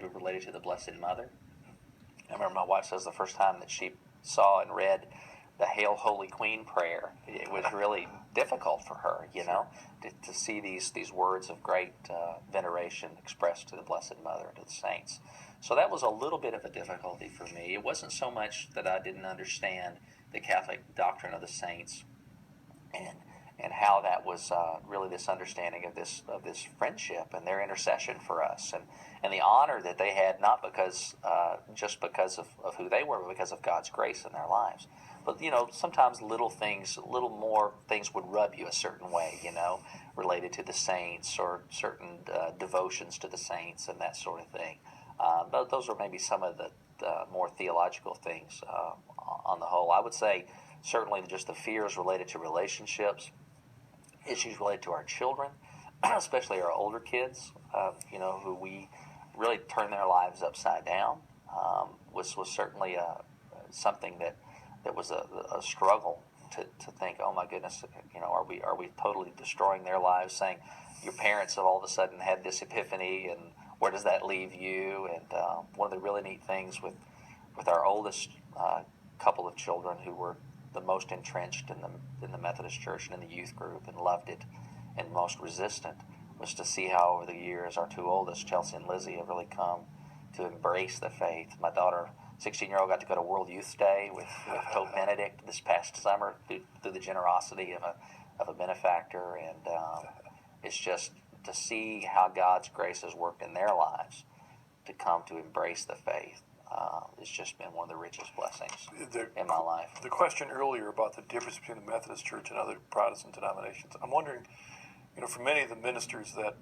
maybe related to the Blessed Mother. I remember my wife says the first time that she saw and read the Hail Holy Queen prayer, it was really difficult for her, to see these words of great veneration expressed to the Blessed Mother and to the saints. So that was a little bit of a difficulty for me. It wasn't so much that I didn't understand the Catholic doctrine of the saints and how that was really this understanding of this friendship and their intercession for us, and the honor that they had, not because just because of who they were, but because of God's grace in their lives. But sometimes little more things would rub you a certain way, related to the saints or certain devotions to the saints and that sort of thing. Those are maybe some of the more theological things on the whole. I would say certainly just the fears related to relationships, issues related to our children, especially our older kids, who we really turn their lives upside down, was certainly something that was a struggle to think, oh my goodness, are we totally destroying their lives, saying your parents have all of a sudden had this epiphany, and where does that leave you? And one of the really neat things with our oldest couple of children who were the most entrenched in the Methodist Church and in the youth group and loved it and most resistant, was to see how over the years our two oldest, Chelsea and Lizzie, have really come to embrace the faith. My daughter, 16-year-old, got to go to World Youth Day with Pope Benedict this past summer through the generosity of a benefactor, and it's just to see how God's grace has worked in their lives to come to embrace the faith. It's just been one of the richest blessings in my life. The question earlier about the difference between the Methodist Church and other Protestant denominations, I'm wondering, for many of the ministers that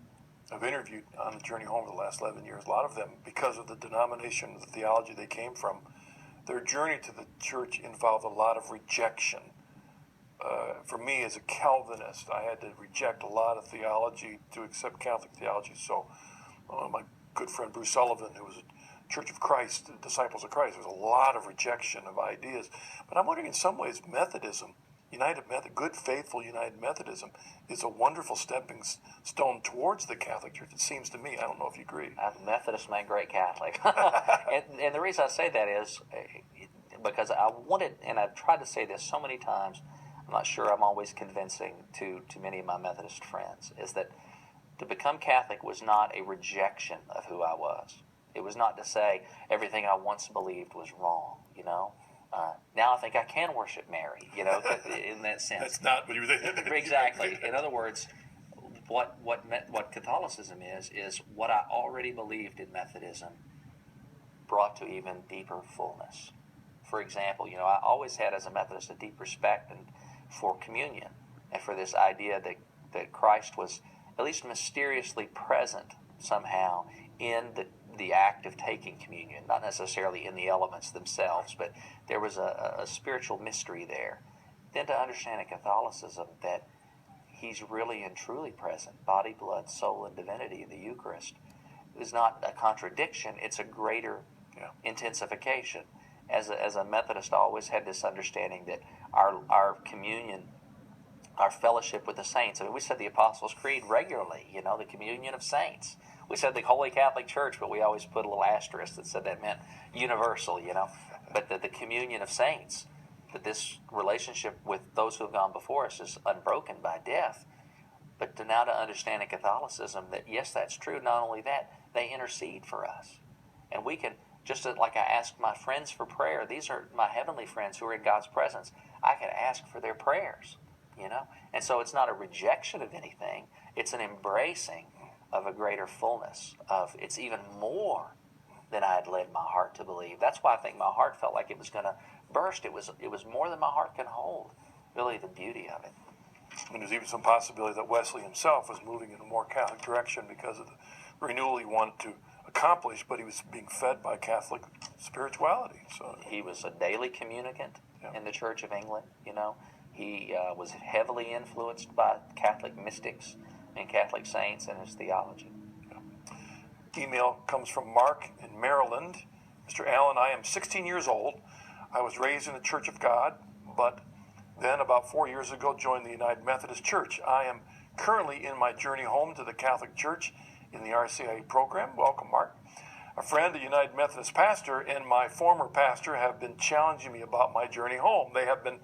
I've interviewed on the journey home for the last 11 years, a lot of them, because of the denomination, the theology they came from, their journey to the church involved a lot of rejection. For me, as a Calvinist, I had to reject a lot of theology to accept Catholic theology. So my good friend Bruce Sullivan, who was a Church of Christ, Disciples of Christ, there was a lot of rejection of ideas. But I'm wondering, in some ways, Methodism, good, faithful United Methodism, is a wonderful stepping stone towards the Catholic Church, it seems to me. I don't know if you agree. Methodists make great Catholic. and the reason I say that is because I wanted, and I've tried to say this so many times, I'm not sure I'm always convincing to many of my Methodist friends, is that to become Catholic was not a rejection of who I was. It was not to say everything I once believed was wrong, now I think I can worship Mary, in that sense. That's not what you were thinking. Exactly. In other words, what Catholicism is what I already believed in Methodism brought to even deeper fullness. For example, I always had as a Methodist a deep respect for communion and for this idea that Christ was at least mysteriously present somehow in the act of taking communion, not necessarily in the elements themselves, but there was a spiritual mystery there. Then to understand in Catholicism that he's really and truly present, body, blood, soul, and divinity in the Eucharist, is not a contradiction, it's a greater intensification. As a Methodist, I always had this understanding that our communion, our fellowship with the saints, we said the Apostles' Creed regularly, the communion of saints. We said the Holy Catholic Church, but we always put a little asterisk that said that meant universal, But the communion of saints, that this relationship with those who have gone before us is unbroken by death. But now to understand in Catholicism that, yes, that's true. Not only that, they intercede for us. And we can, just like I ask my friends for prayer, these are my heavenly friends who are in God's presence. I can ask for their prayers, And so it's not a rejection of anything. It's an embracing of a greater fullness of it's even more than I had led my heart to believe. That's why I think my heart felt like it was going to burst. It was more than my heart can hold, really, the beauty of it. And there's even some possibility that Wesley himself was moving in a more Catholic direction because of the renewal he wanted to accomplish, but he was being fed by Catholic spirituality. So he was a daily communicant in the Church of England. He was heavily influenced by Catholic mystics and Catholic saints and his theology. Email comes from Mark in Maryland. Mr. Allen, I am 16 years old. I was raised in the Church of God, but then about 4 years ago joined the United Methodist Church. I am currently in my journey home to the Catholic Church in the RCIA program. Welcome, Mark. A friend, a United Methodist pastor, and my former pastor have been challenging me about my journey home. They have been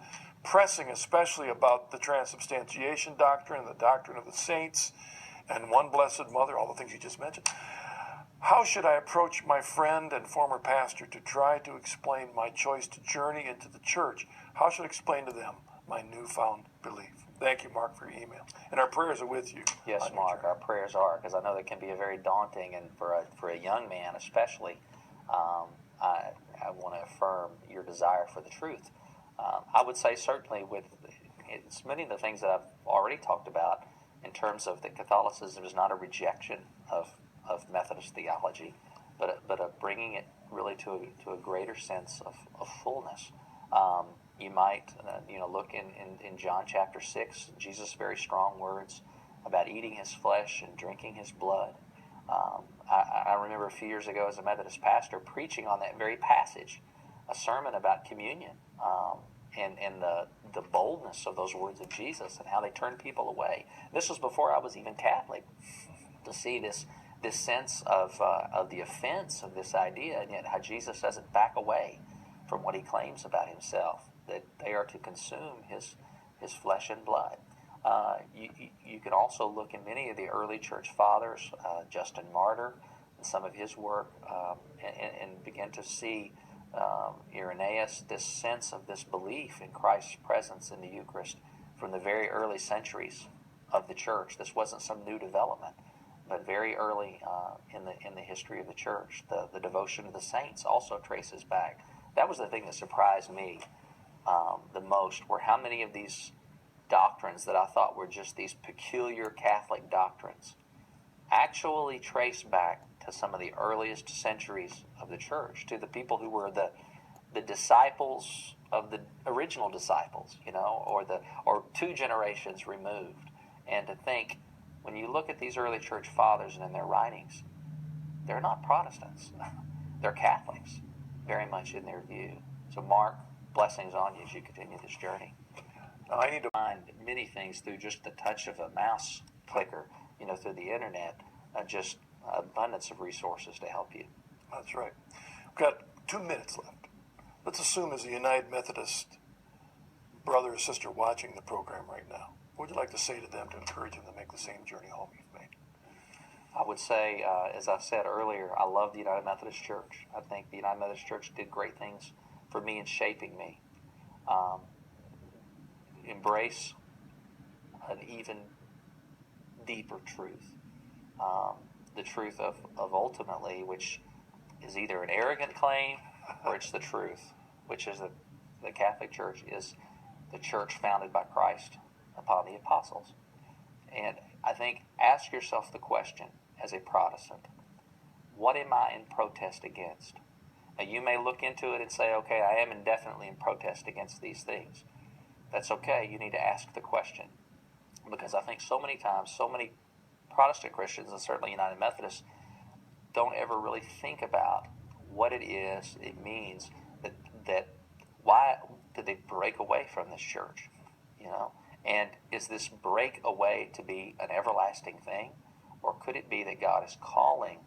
pressing especially about the transubstantiation doctrine and the doctrine of the saints and one blessed mother, all the things you just mentioned. How should I approach my friend and former pastor to try to explain my choice to journey into the church? How should I explain to them my newfound belief? Thank you, Mark, for your email. And our prayers are with you. Yes, Mark, our prayers are, because I know that can be a very daunting, and for a young man especially, I want to affirm your desire for the truth. I would say certainly with it's many of the things that I've already talked about in terms of that Catholicism is not a rejection of Methodist theology, but a bringing it really to a greater sense of fullness. You might look in John chapter 6, Jesus' very strong words about eating his flesh and drinking his blood. I remember a few years ago as a Methodist pastor preaching on that very passage, a sermon about communion, and the boldness of those words of Jesus and how they turned people away. This was before I was even Catholic. To see this sense of the offense of this idea, and yet how Jesus doesn't back away from what he claims about himself, that they are to consume his flesh and blood. You can also look in many of the early church fathers, Justin Martyr, and some of his work, and begin to see Irenaeus, this sense of this belief in Christ's presence in the Eucharist from the very early centuries of the church. This wasn't some new development, but very early in the history of the church. The devotion to the saints also traces back. That was the thing that surprised me the most, were how many of these doctrines that I thought were just these peculiar Catholic doctrines actually trace back to some of the earliest centuries of the church, to the people who were the disciples of the original disciples, or 2 generations removed. And to think, when you look at these early church fathers and in their writings, they're not Protestants. They're Catholics, very much in their view. So Mark, blessings on you as you continue this journey. Now, I need to find many things through just the touch of a mouse clicker, through the internet, just abundance of resources to help you. That's right. We've got 2 minutes left. Let's assume as a United Methodist brother or sister watching the program right now, what would you like to say to them to encourage them to make the same journey home you've made? I would say, as I said earlier, I love the United Methodist Church. I think the United Methodist Church did great things for me in shaping me. Embrace an even deeper truth. The truth of ultimately, which is either an arrogant claim or it's the truth, which is that the Catholic Church is the church founded by Christ upon the apostles. And I think, ask yourself the question as a Protestant, what am I in protest against? Now, you may look into it and say, okay, I am indefinitely in protest against these things. That's okay. You need to ask the question. Because I think so many times, so many Protestant Christians, and certainly United Methodists, don't ever really think about what it is, it means, that why did they break away from this church? And is this break away to be an everlasting thing? Or could it be that God is calling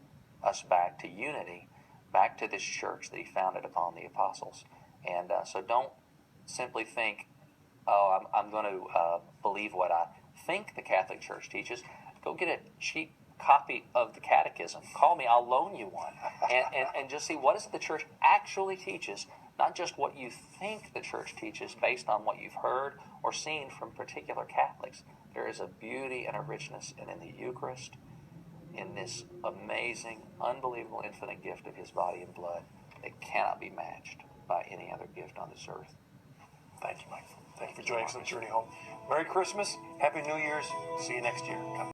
us back to unity, back to this church that he founded upon the apostles? And so don't simply think, oh, I'm going to believe what I think the Catholic Church teaches. Go get a cheap copy of the Catechism. Call me, I'll loan you one. And just see what is it the church actually teaches, not just what you think the church teaches based on what you've heard or seen from particular Catholics. There is a beauty and a richness in the Eucharist, in this amazing, unbelievable, infinite gift of his body and blood that cannot be matched by any other gift on this earth. Thank you, Mike. Thank you for joining us on the journey home. Merry Christmas. Happy New Year's. See you next year.